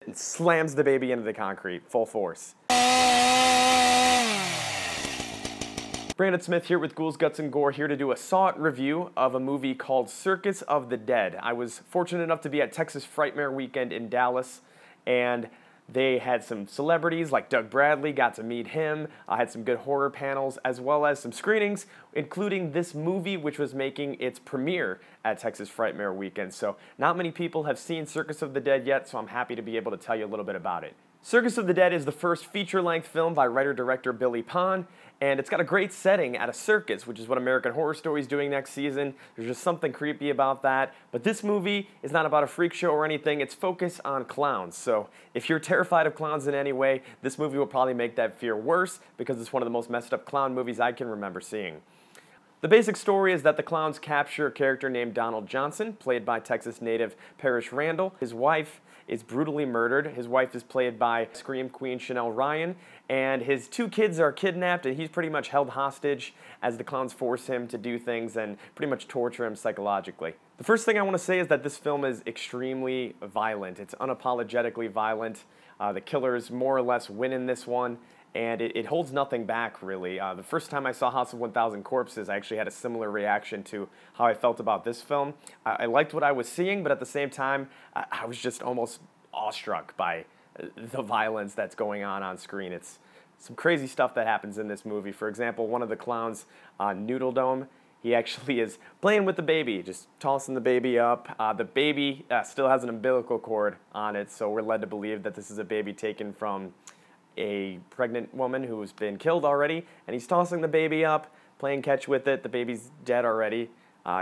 and slams the baby into the concrete, full force. Brandon Smith here with Ghouls, Guts, and Gore, here to do a Saw It review of a movie called Circus of the Dead. I was fortunate enough to be at Texas Frightmare Weekend in Dallas, and they had some celebrities like Doug Bradley, got to meet him. I had some good horror panels as well as some screenings, including this movie which was making its premiere at Texas Frightmare Weekend. So not many people have seen Circus of the Dead yet, so I'm happy to be able to tell you a little bit about it. Circus of the Dead is the first feature-length film by writer-director Billy Pon, and it's got a great setting at a circus, which is what American Horror Story is doing next season. There's just something creepy about that. But this movie is not about a freak show or anything. It's focused on clowns. So if you're terrified of clowns in any way, this movie will probably make that fear worse because it's one of the most messed up clown movies I can remember seeing. The basic story is that the clowns capture a character named Donald Johnson, played by Texas native Parrish Randall. His wife is brutally murdered. His wife is played by Scream Queen Chanel Ryan, and his two kids are kidnapped, and he's pretty much held hostage as the clowns force him to do things and pretty much torture him psychologically. The first thing I want to say is that this film is extremely violent. It's unapologetically violent. The killers more or less win in this one, and it holds nothing back, really. The first time I saw House of 1,000 Corpses, I actually had a similar reaction to how I felt about this film. I liked what I was seeing, but at the same time, I was just almost awestruck by the violence that's going on screen. It's some crazy stuff that happens in this movie. For example, one of the clowns, Noodle Dome, he actually is playing with the baby, just tossing the baby up. The baby still has an umbilical cord on it, so we're led to believe that this is a baby taken from a pregnant woman who's been killed already, and he's tossing the baby up, playing catch with it. The baby's dead already,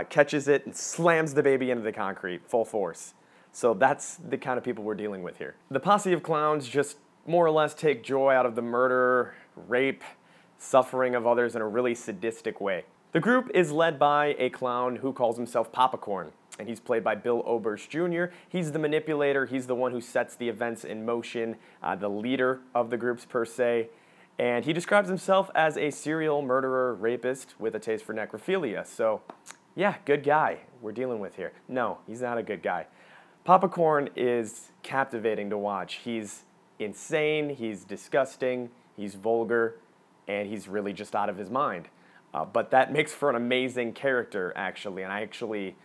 catches it and slams the baby into the concrete, full force. So that's the kind of people we're dealing with here. The posse of clowns just more or less take joy out of the murder, rape, suffering of others in a really sadistic way. The group is led by a clown who calls himself Popcorn, and he's played by Bill Oberst Jr. He's the manipulator. He's the one who sets the events in motion, the leader of the groups per se. And he describes himself as a serial murderer, rapist with a taste for necrophilia. So, yeah, good guy we're dealing with here. No, he's not a good guy. Popcorn is captivating to watch. He's insane, he's disgusting, he's vulgar, and he's really just out of his mind. But that makes for an amazing character, actually, and I actually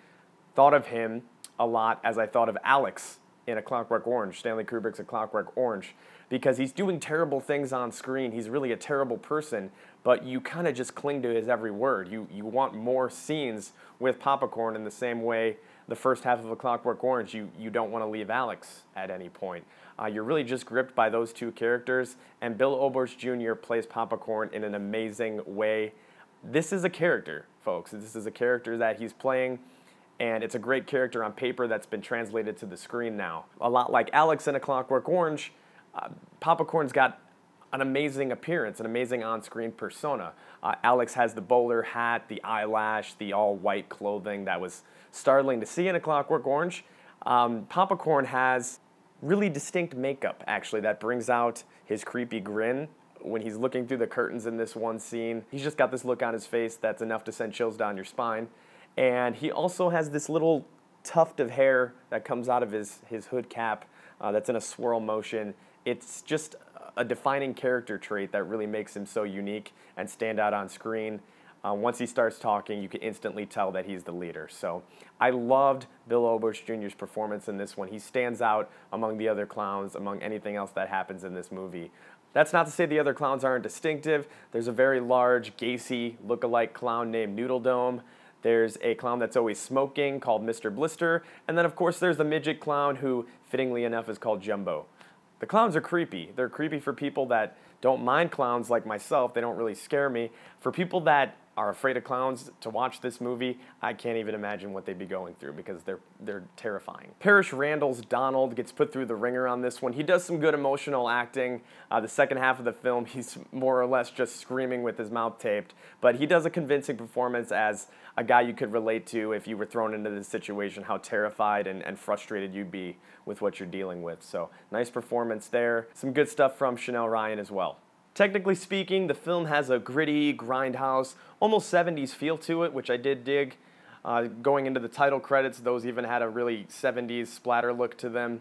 thought of him a lot as I thought of Alex in A Clockwork Orange, Stanley Kubrick's A Clockwork Orange, because he's doing terrible things on screen. He's really a terrible person, but you kind of just cling to his every word. You want more scenes with Popcorn in the same way the first half of A Clockwork Orange, you don't want to leave Alex at any point. You're really just gripped by those two characters, and Bill Oberst Jr. plays Popcorn in an amazing way. This is a character, folks. This is a character that he's playing, and it's a great character on paper that's been translated to the screen now. A lot like Alex in A Clockwork Orange, Popcorn's got an amazing appearance, an amazing on-screen persona. Alex has the bowler hat, the eyelash, the all-white clothing that was startling to see in A Clockwork Orange. Popcorn has really distinct makeup, actually, that brings out his creepy grin when he's looking through the curtains in this one scene. He's just got this look on his face that's enough to send chills down your spine. And he also has this little tuft of hair that comes out of his hood cap that's in a swirl motion. It's just a defining character trait that really makes him so unique and stand out on screen. Once he starts talking, you can instantly tell that he's the leader. So I loved Bill Oberst Jr.'s performance in this one. He stands out among the other clowns, among anything else that happens in this movie. That's not to say the other clowns aren't distinctive. There's a very large, Gacy look-alike clown named Noodle Dome. There's a clown that's always smoking called Mr. Blister. And then, of course, there's the midget clown who, fittingly enough, is called Jumbo. The clowns are creepy. They're creepy for people that don't mind clowns like myself. They don't really scare me. For people that are afraid of clowns to watch this movie, I can't even imagine what they'd be going through because they're terrifying. Parrish Randall's Donald gets put through the ringer on this one. He does some good emotional acting. The second half of the film, he's more or less just screaming with his mouth taped, but he does a convincing performance as a guy you could relate to if you were thrown into this situation, how terrified and frustrated you'd be with what you're dealing with. So nice performance there. Some good stuff from Chanel Ryan as well. Technically speaking, the film has a gritty, grindhouse, almost 70s feel to it, which I did dig. Going into the title credits, those even had a really 70s splatter look to them.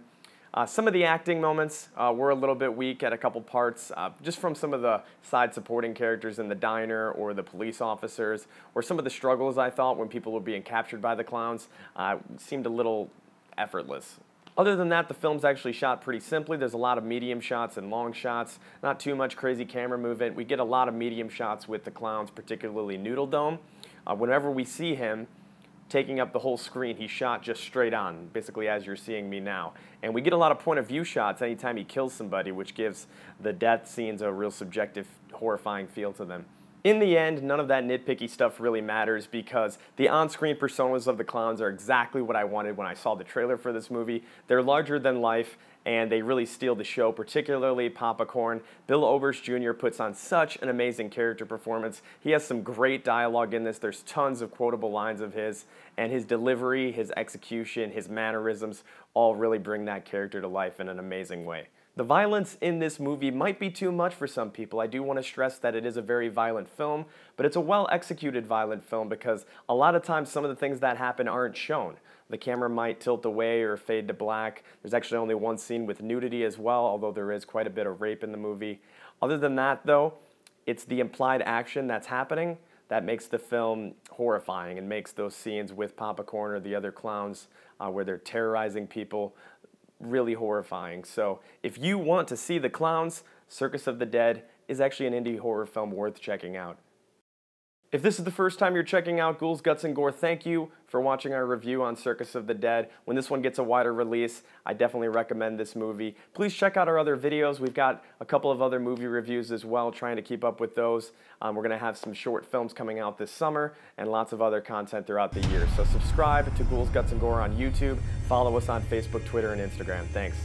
Some of the acting moments were a little bit weak at a couple parts, just from some of the side supporting characters in the diner or the police officers, or some of the struggles I thought when people were being captured by the clowns seemed a little effortless. Other than that, the film's actually shot pretty simply. There's a lot of medium shots and long shots, not too much crazy camera movement. We get a lot of medium shots with the clowns, particularly Noodle Dome. Whenever we see him taking up the whole screen, he's shot just straight on, basically as you're seeing me now. And we get a lot of point of view shots anytime he kills somebody, which gives the death scenes a real subjective, horrifying feel to them. In the end, none of that nitpicky stuff really matters because the on-screen personas of the clowns are exactly what I wanted when I saw the trailer for this movie. They're larger than life, and they really steal the show, particularly Papa Corn. Bill Oberst Jr. puts on such an amazing character performance. He has some great dialogue in this. There's tons of quotable lines of his, and his delivery, his execution, his mannerisms all really bring that character to life in an amazing way. The violence in this movie might be too much for some people. I do want to stress that it is a very violent film, but it's a well-executed violent film because a lot of times some of the things that happen aren't shown. The camera might tilt away or fade to black. There's actually only one scene with nudity as well, although there is quite a bit of rape in the movie. Other than that, though, it's the implied action that's happening that makes the film horrifying and makes those scenes with Papa Corn or the other clowns where they're terrorizing people really horrifying. So if you want to see the clowns, Circus of the Dead is actually an indie horror film worth checking out. If this is the first time you're checking out Ghouls, Guts, and Gore, thank you for watching our review on Circus of the Dead. When this one gets a wider release, I definitely recommend this movie. Please check out our other videos. We've got a couple of other movie reviews as well, trying to keep up with those. We're going to have some short films coming out this summer and lots of other content throughout the year. So subscribe to Ghouls, Guts, and Gore on YouTube. Follow us on Facebook, Twitter, and Instagram. Thanks.